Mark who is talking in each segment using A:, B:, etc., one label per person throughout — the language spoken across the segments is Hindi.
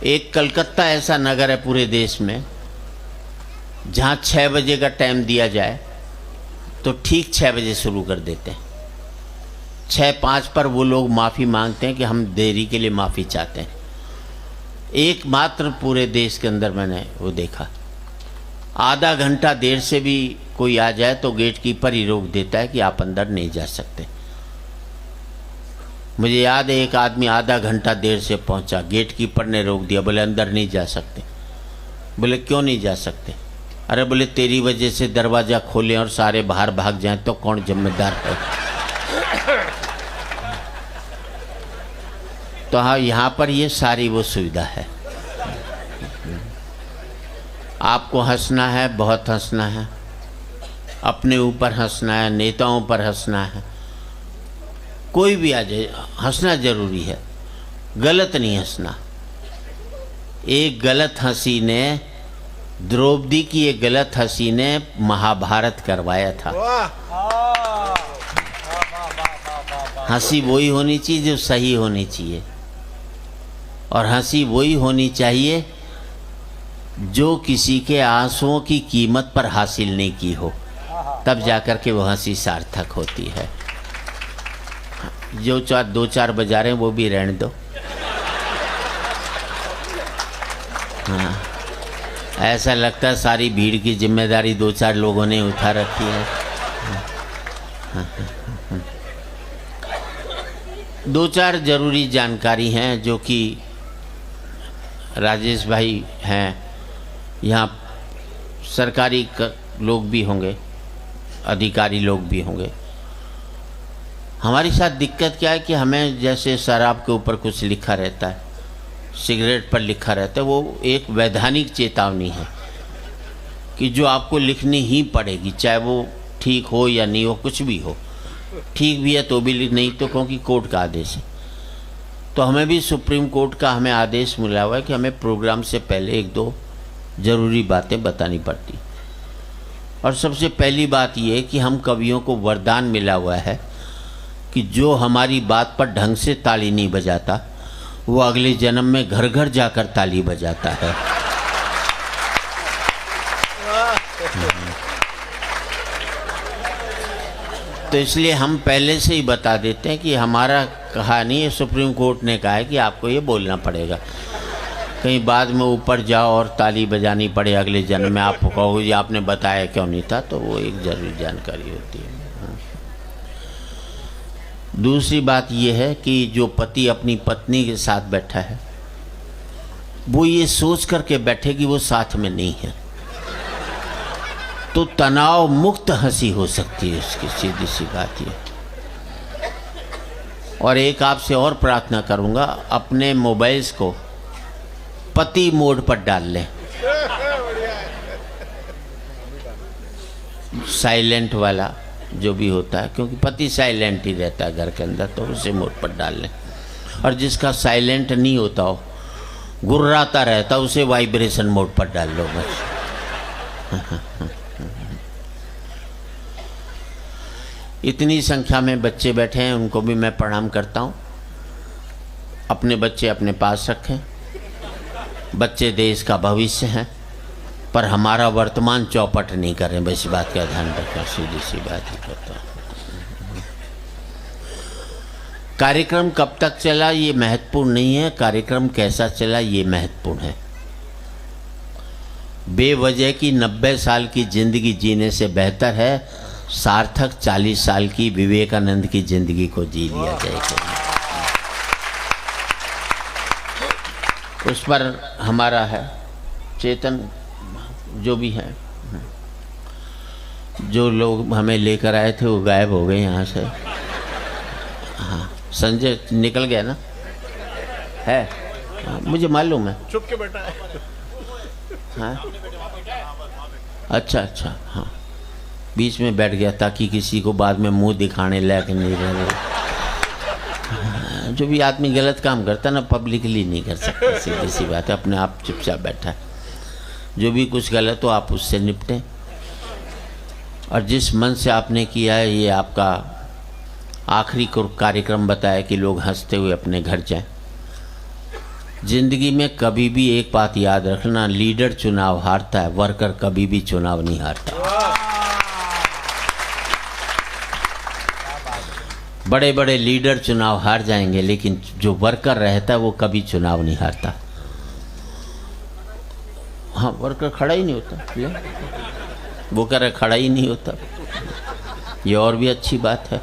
A: एक कलकत्ता ऐसा नगर है पूरे देश में जहाँ 6 बजे का टाइम दिया जाए तो ठीक 6 बजे शुरू कर देते हैं। 6:05 पर वो लोग माफ़ी मांगते हैं कि हम देरी के लिए माफ़ी चाहते हैं। एकमात्र पूरे देश के अंदर मैंने वो देखा, आधा घंटा देर से भी कोई आ जाए तो गेट कीपर ही रोक देता है कि आप अंदर नहीं जा सकते। मुझे याद है एक आदमी आधा घंटा देर से पहुंचा, गेट कीपर ने रोक दिया, बोले अंदर नहीं जा सकते। बोले क्यों नहीं जा सकते? अरे बोले तेरी वजह से दरवाज़ा खोलें और सारे बाहर भाग जाएं तो कौन जिम्मेदार है? तो हाँ, यहाँ पर ये सारी वो सुविधा है। आपको हंसना है, बहुत हंसना है, अपने ऊपर हंसना है, नेताओं पर हंसना है, कोई भी आ जाए हंसना जरूरी है, गलत नहीं हंसना। एक गलत हंसी ने, द्रौपदी की एक गलत हंसी ने महाभारत करवाया था। हंसी वही होनी चाहिए जो सही होनी चाहिए, और हंसी वही होनी चाहिए जो किसी के आंसुओं की कीमत पर हासिल नहीं की हो, तब जाकर के वो हंसी सार्थक होती है। जो 2-4 बजा रहे हैं वो भी रहने दो। हाँ, ऐसा लगता है सारी भीड़ की जिम्मेदारी 2-4 लोगों ने उठा रखी है। 2-4 जरूरी जानकारी हैं जो कि राजेश भाई हैं, यहाँ सरकारी लोग भी होंगे, अधिकारी लोग भी होंगे। हमारे साथ दिक्कत क्या है कि हमें जैसे शराब के ऊपर कुछ लिखा रहता है, सिगरेट पर लिखा रहता है, वो एक वैधानिक चेतावनी है कि जो आपको लिखनी ही पड़ेगी, चाहे वो ठीक हो या नहीं हो, कुछ भी हो। ठीक भी है तो भी लिख, नहीं तो क्योंकि कोर्ट का आदेश है। तो हमें भी सुप्रीम कोर्ट का हमें आदेश मिला हुआ है कि हमें प्रोग्राम से पहले 1-2 ज़रूरी बातें बतानी पड़ती। और सबसे पहली बात ये है कि हम कवियों को वरदान मिला हुआ है कि जो हमारी बात पर ढंग से ताली नहीं बजाता वो अगले जन्म में घर घर जाकर ताली बजाता है। तो इसलिए हम पहले से ही बता देते हैं कि हमारा कहा नहीं है, सुप्रीम कोर्ट ने कहा है कि आपको ये बोलना पड़ेगा। कहीं बाद में ऊपर जाओ और ताली बजानी पड़े अगले जन्म में, आप कहो ये आपने बताया क्यों नहीं था, तो वो एक जरूरी जानकारी होती है। दूसरी बात यह है कि जो पति अपनी पत्नी के साथ बैठा है वो ये सोच करके बैठे कि वो साथ में नहीं है, तो तनाव मुक्त हंसी हो सकती है उसकी, सीधी सी बात ये। और एक आपसे और प्रार्थना करूंगा, अपने मोबाइल्स को पति मोड पर डाल लें, साइलेंट वाला जो भी होता है, क्योंकि पति साइलेंट ही रहता है घर के अंदर, तो उसे मोड पर डाल लें। और जिसका साइलेंट नहीं होता हो, गुर्राता रहता, उसे वाइब्रेशन मोड पर डाल लो बस। इतनी संख्या में बच्चे बैठे हैं, उनको भी मैं प्रणाम करता हूँ। अपने बच्चे अपने पास रखें, बच्चे देश का भविष्य हैं, पर हमारा वर्तमान चौपट नहीं करें, बस बात का ध्यान रखें, सीधी सी बात ही करता हूँ। कार्यक्रम कब तक चला ये महत्वपूर्ण नहीं है, कार्यक्रम कैसा चला ये महत्वपूर्ण है। बेवजह की 90 साल की जिंदगी जीने से बेहतर है सार्थक 40 साल की विवेकानंद की जिंदगी को जी लिया जाएगा। उस पर हमारा है चेतन, जो भी है, जो लोग हमें लेकर आए थे वो गायब हो गए यहाँ से। हाँ, संजय निकल गया ना, है? हाँ, मुझे मालूम है,
B: चुप के बैठा है।
A: हाँ, अच्छा अच्छा, हाँ, बीच में बैठ गया ताकि किसी को बाद में मुंह दिखाने लायक नहीं रहे। जो भी आदमी गलत काम करता ना, पब्लिकली नहीं कर सकता, सीधी सी बात है, अपने आप चुपचाप बैठा है। जो भी कुछ गलत हो आप उससे निपटें, और जिस मन से आपने किया है, ये आपका आखिरी कार्यक्रम बताया कि लोग हंसते हुए अपने घर जाएं। जिंदगी में कभी भी एक बात याद रखना, लीडर चुनाव हारता है, वर्कर कभी भी चुनाव नहीं हारता। बड़े बड़े लीडर चुनाव हार जाएंगे, लेकिन जो वर्कर रहता है वो कभी चुनाव नहीं हारता। हाँ, वर्कर खड़ा ही नहीं होता, वो कह रहे खड़ा ही नहीं होता। ये और भी अच्छी बात है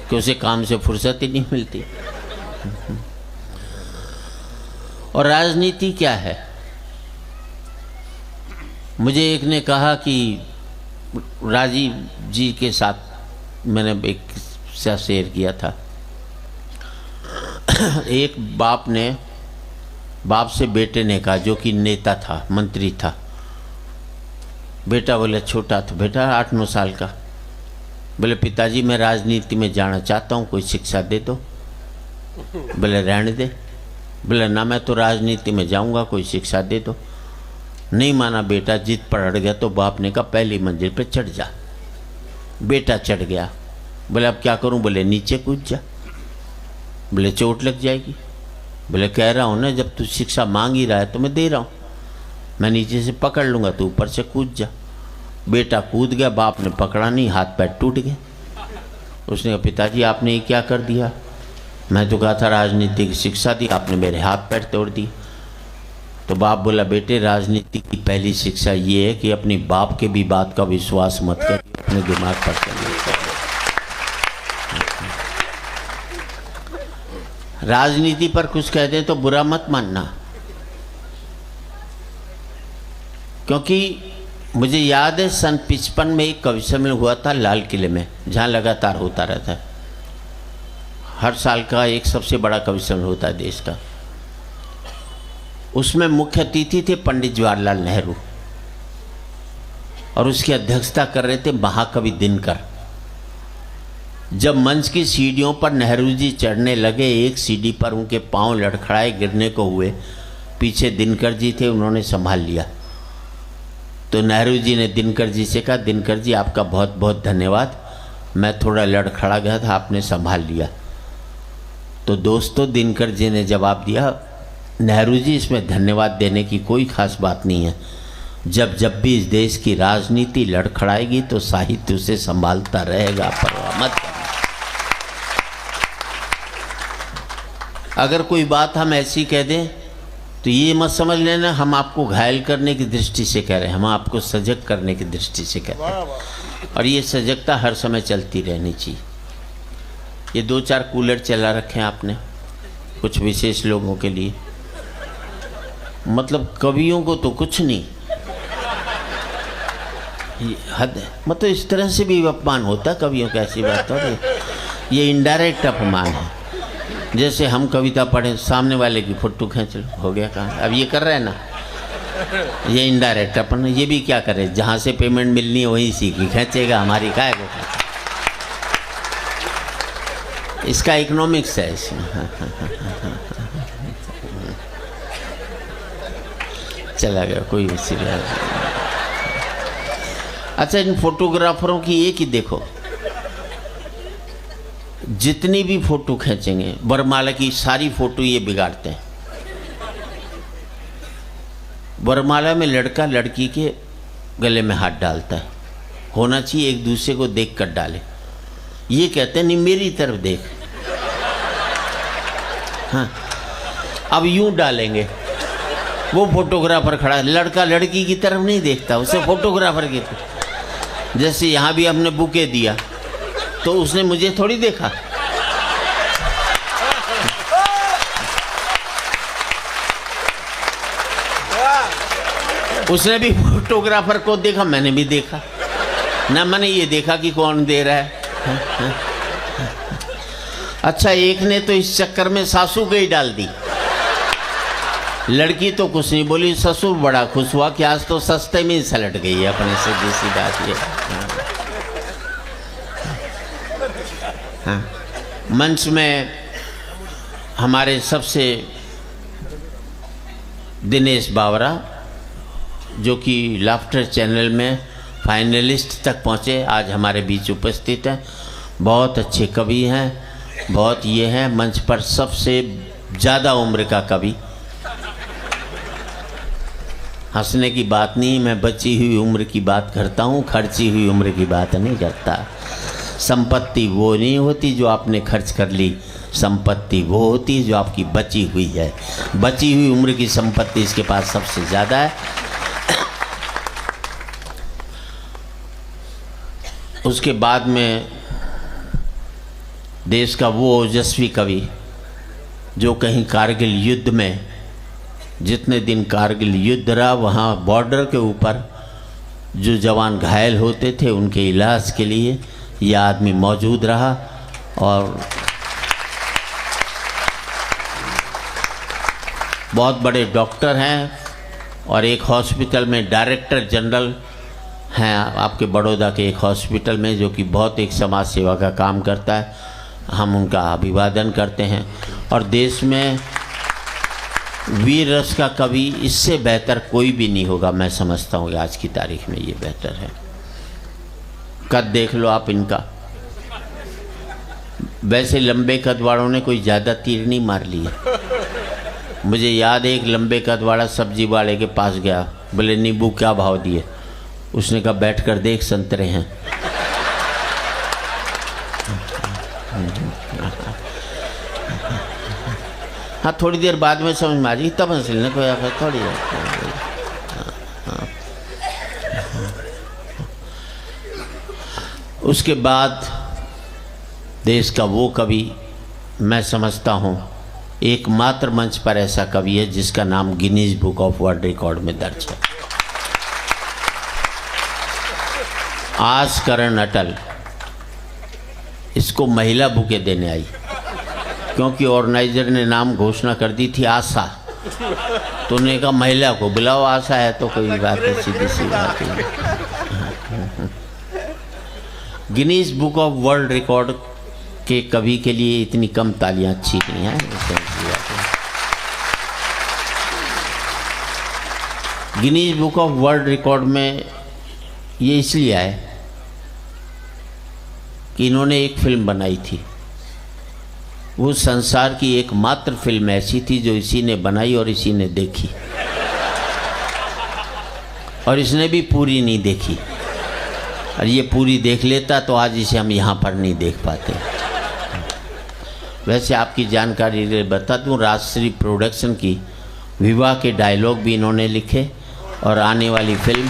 A: कि उसे काम से फुर्सत ही नहीं मिलती। और राजनीति क्या है? मुझे एक ने कहा कि राजीव जी के साथ मैंने एक किस्सा शेयर किया था। एक बाप से बेटे ने कहा, जो कि नेता था, मंत्री था। बेटा बोले, छोटा था बेटा 8-9 साल का, बोले पिताजी मैं राजनीति में जाना चाहता हूँ, कोई शिक्षा दे दो। बोले रहने दे। बोले ना, मैं तो राजनीति में जाऊँगा, कोई शिक्षा दे दो। नहीं माना बेटा, जिद पर अड़ गया तो बाप ने कहा पहली मंजिल पे चढ़ जा। बेटा चढ़ गया। बोले अब क्या करूं? बोले नीचे कूद जा। बोले चोट लग जाएगी। बोले कह रहा हूं ना, जब तू शिक्षा मांग ही रहा है तो मैं दे रहा हूं, मैं नीचे से पकड़ लूंगा, तू ऊपर से कूद जा। बेटा कूद गया, बाप ने पकड़ा नहीं, हाथ पैर टूट गए। उसने कहा पिताजी आपने ये क्या कर दिया? मैं तो कहा था राजनीति की शिक्षा दी, आपने मेरे हाथ पैर तोड़ दिए। तो बाप बोला बेटे, राजनीति की पहली शिक्षा ये है कि अपनी बाप के भी बात का विश्वास मत कर, अपने दिमाग पर चलिए। राजनीति पर कुछ कह दें तो बुरा मत मानना, क्योंकि मुझे याद है सन 55 में एक कवि सम्मेलन हुआ था लाल किले में, जहाँ लगातार होता रहता है। हर साल का एक सबसे बड़ा कवि सम्मेलन होता है देश का। उसमें मुख्य अतिथि थे पंडित जवाहरलाल नेहरू, और उसकी अध्यक्षता कर रहे थे महाकवि दिनकर। जब मंच की सीढ़ियों पर नेहरू जी चढ़ने लगे, एक सीढ़ी पर उनके पांव लड़खड़ाए गिरने को हुए। पीछे दिनकर जी थे, उन्होंने संभाल लिया। तो नेहरू जी ने दिनकर जी से कहा, दिनकर जी आपका बहुत बहुत धन्यवाद, मैं थोड़ा लड़खड़ा गया था, आपने संभाल लिया। तो दोस्तों, दिनकर जी ने जवाब दिया, नेहरू जी इसमें धन्यवाद देने की कोई खास बात नहीं है। जब भी इस देश की राजनीति लड़खड़ाएगी तो साहित्य उसे संभालता रहेगा, परवाह मत करना। अगर कोई बात हम ऐसी कह दें तो ये मत समझ लेना हम आपको घायल करने की दृष्टि से कह रहे हैं, हम आपको सजग करने की दृष्टि से कह रहे हैं। और ये सजगता हर समय चलती रहनी चाहिए। ये 2-4 कूलर चला रखे हैं आपने कुछ विशेष लोगों के लिए, मतलब कवियों को तो कुछ नहीं, हद है। मतलब इस तरह से भी अपमान होता है कवियों का, ऐसी बात हो रही। ये इनडायरेक्ट अपमान है। जैसे हम कविता पढ़े, सामने वाले की फोटो खींच लो, हो गया काम। अब ये कर रहे हैं ना, ये इनडायरेक्ट अपन। ये भी क्या करे, जहाँ से पेमेंट मिलनी है वहीं सीखी खींचेगा, हमारी काय को खींचेगा। इसका इकोनॉमिक्स है इसमें। चला गया, कोई इसी बात। अच्छा, इन फोटोग्राफरों की एक ही देखो, जितनी भी फोटो खींचेंगे, वरमाला की सारी फोटो ये बिगाड़ते हैं। वरमाला में लड़का लड़की के गले में हाथ डालता है, होना चाहिए एक दूसरे को देख कर डाले। ये कहते हैं नहीं मेरी तरफ देख। हाँ, अब यूं डालेंगे, वो फोटोग्राफर खड़ा है, लड़का लड़की की तरफ नहीं देखता, उसे फोटोग्राफर की तरफ। जैसे यहाँ भी हमने बुके दिया तो उसने मुझे थोड़ी देखा, उसने भी फोटोग्राफर को देखा, मैंने भी देखा ना, मैंने ये देखा कि कौन दे रहा है। अच्छा, एक ने तो इस चक्कर में सासू गई डाल दी। लड़की तो कुछ नहीं बोली, ससुर बड़ा खुश हुआ कि आज तो सस्ते में सलट गई है अपने से। जैसी बात ये। हाँ, मंच में हमारे सबसे दिनेश बावरा, जो कि लाफ्टर चैनल में फाइनलिस्ट तक पहुँचे, आज हमारे बीच उपस्थित हैं। बहुत अच्छे कवि हैं, बहुत ये हैं मंच पर सबसे ज़्यादा उम्र का कवि हंसने की बात नहीं, मैं बची हुई उम्र की बात करता हूँ, खर्ची हुई उम्र की बात नहीं करता। संपत्ति वो नहीं होती जो आपने खर्च कर ली, संपत्ति वो होती है जो आपकी बची हुई है। बची हुई उम्र की संपत्ति इसके पास सबसे ज़्यादा है। उसके बाद में देश का वो ओजस्वी कवि जो कहीं कारगिल युद्ध में, जितने दिन कारगिल युद्ध रहा वहाँ बॉर्डर के ऊपर जो जवान घायल होते थे उनके इलाज के लिए यह आदमी मौजूद रहा। और बहुत बड़े डॉक्टर हैं और एक हॉस्पिटल में डायरेक्टर जनरल हैं आपके बड़ौदा के एक हॉस्पिटल में, जो कि बहुत एक समाज सेवा का काम करता है। हम उनका अभिवादन करते हैं। और देश में वीर रस का कवि इससे बेहतर कोई भी नहीं होगा, मैं समझता हूँ कि आज की तारीख में ये बेहतर है। कद देख लो आप इनका, वैसे लंबे कद वालों ने कोई ज़्यादा तीर नहीं मार लिए। मुझे याद है एक लंबे कद वाला सब्जी वाले के पास गया, बोले नींबू क्या भाव दिए? उसने कहा बैठ कर देख संतरे हैं। हाँ थोड़ी देर बाद में समझ में आ जाएगी, तब हंस लेना कोई आकर थोड़ी देर। उसके बाद देश का वो कवि, मैं समझता हूँ एकमात्र मंच पर ऐसा कवि है जिसका नाम Guinness book of world record में दर्ज है। आज करण अटल इसको महिला बुके देने आई, क्योंकि ऑर्गेनाइजर ने नाम घोषणा कर दी थी आशा, तो उन्होंने कहा महिला को बुलाओ, आशा है तो कोई बात नहीं, सीधी सी बात है। Guinness book of world record के कवि के लिए इतनी कम तालियां अच्छी नहीं है। Guinness book of world record में ये इसलिए आए कि इन्होंने एक फिल्म बनाई थी, वो संसार की एकमात्र फिल्म ऐसी थी जो इसी ने बनाई और इसी ने देखी, और इसने भी पूरी नहीं देखी। और ये पूरी देख लेता तो आज इसे हम यहाँ पर नहीं देख पाते। वैसे आपकी जानकारी लिए बता दूँ, राजश्री प्रोडक्शन की विवाह के डायलॉग भी इन्होंने लिखे, और आने वाली फिल्म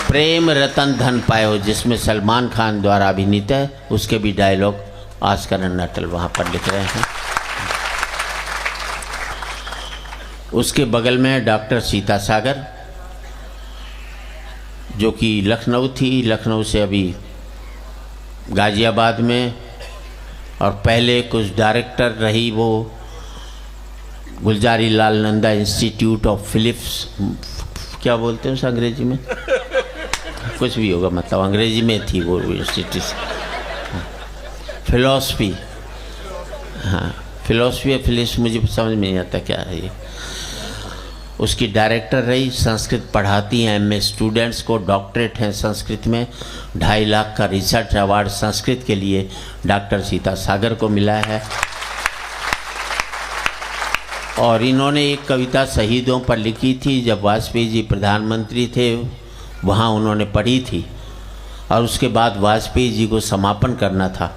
A: प्रेम रतन धन पायो जिसमें सलमान खान द्वारा अभिनीत है, उसके भी डायलॉग आज करण अटल वहाँ पर लिख रहे हैं। उसके बगल में डॉक्टर सीता सागर जो कि लखनऊ थी, लखनऊ से अभी गाज़ियाबाद में, और पहले कुछ डायरेक्टर रही वो Gulzari Lal Nanda institute of Philips, क्या बोलते हैं उस अंग्रेजी में, कुछ भी होगा, मतलब अंग्रेजी में थी वो इंस्टीट्यूट, फिलॉसफी, हाँ फिलॉसफी या फिलिप्स मुझे समझ में नहीं आता क्या है ये। उसकी डायरेक्टर रही, संस्कृत पढ़ाती हैं एमए स्टूडेंट्स को, डॉक्टरेट हैं संस्कृत में, 2.5 लाख का रिसर्च अवार्ड संस्कृत के लिए डॉक्टर सीता सागर को मिला है। और इन्होंने एक कविता शहीदों पर लिखी थी, जब वाजपेयी जी प्रधानमंत्री थे वहाँ उन्होंने पढ़ी थी, और उसके बाद वाजपेयी जी को समापन करना था,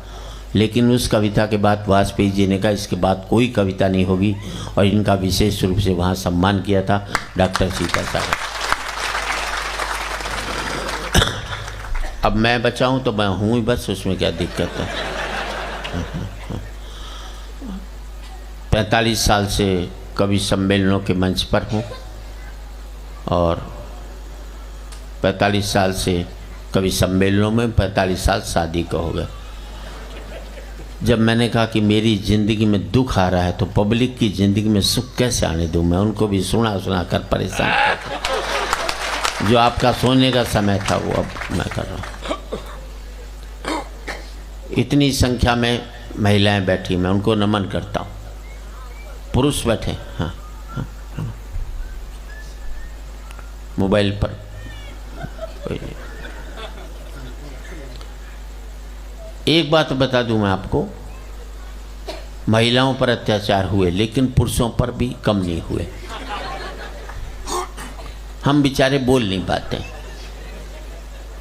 A: लेकिन उस कविता के बाद वाजपेयी जी ने कहा इसके बाद कोई कविता नहीं होगी, और इनका विशेष रूप से वहाँ सम्मान किया था डॉक्टर सीता सागर। अब मैं बचाऊँ तो मैं हूँ ही बस, उसमें क्या दिक्कत है। 45 साल से कवि सम्मेलनों के मंच पर हूँ, और 45 साल से कवि सम्मेलनों में 45 साल शादी को हो गए। जब मैंने कहा कि मेरी ज़िंदगी में दुख आ रहा है तो पब्लिक की ज़िंदगी में सुख कैसे आने दूँ, मैं उनको भी सुना सुना कर परेशान करता। जो आपका सोने का समय था वो अब मैं कर रहा हूँ। इतनी संख्या में महिलाएं बैठी, मैं उनको नमन करता हूँ। पुरुष बैठे, हाँ, हाँ, हाँ। मोबाइल पर एक बात बता दूं मैं आपको, महिलाओं पर अत्याचार हुए, लेकिन पुरुषों पर भी कम नहीं हुए। हम बेचारे बोल नहीं पाते,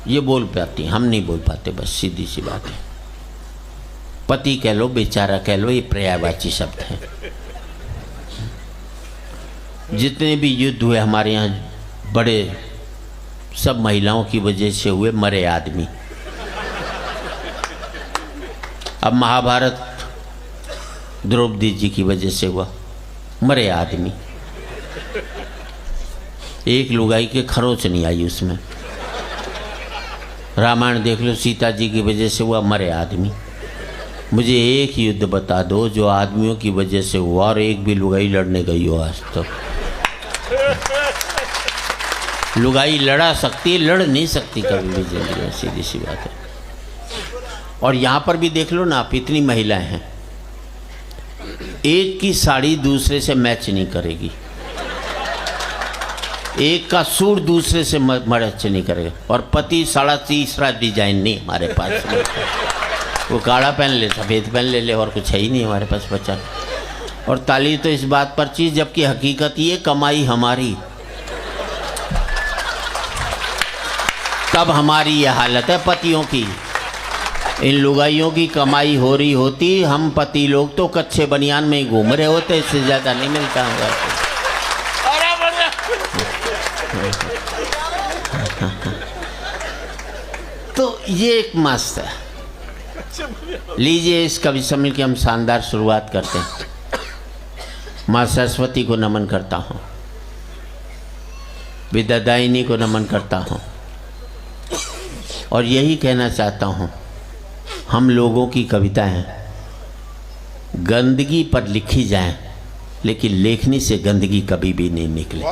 A: ये बोल पाती, हम नहीं बोल पाते, बस सीधी सी बात है। पति कह लो, बेचारा कह लो, ये पर्यायवाची शब्द हैं। जितने भी युद्ध हुए हमारे यहाँ बड़े, सब महिलाओं की वजह से हुए, मरे आदमी। अब महाभारत द्रौपदी जी की वजह से हुआ, मरे आदमी। एक लुगाई के खरोच नहीं आई उसमें। रामायण देख लो, सीता जी की वजह से हुआ, मरे आदमी। मुझे एक युद्ध बता दो जो आदमियों की वजह से हुआ और एक भी लुगाई लड़ने गई हो आज तक। लुगाई लड़ा सकती है, लड़ नहीं सकती कभी भी जिंदगी में, सीधी सी बात है। और यहाँ पर भी देख लो ना आप, इतनी महिलाएं हैं, एक की साड़ी दूसरे से मैच नहीं करेगी, एक का सूट दूसरे से मैच नहीं करेगा। और पति साड़ा तीसरा डिजाइन नहीं हमारे पास में। वो काला पहन ले, सफ़ेद पहन ले, और कुछ है ही नहीं हमारे पास बचा। और ताली तो इस बात पर चीज़, जबकि हकीकत ये कमाई हमारी, तब हमारी ये हालत है पतियों की। इन लुगाइयों की कमाई हो रही होती, हम पति लोग तो कच्चे बनियान में ही घूम रहे होते, इससे ज़्यादा नहीं मिलता होगा। तो ये एक मस्त है। लीजिए, इस कवि सम्मेलन की हम शानदार शुरुआत करते हैं। माँ सरस्वती को नमन करता हूँ, विद्यादायिनी को नमन करता हूँ, और यही कहना चाहता हूँ, हम लोगों की कविताएं गंदगी पर लिखी जाएं, लेकिन लेखनी से गंदगी कभी भी नहीं निकले।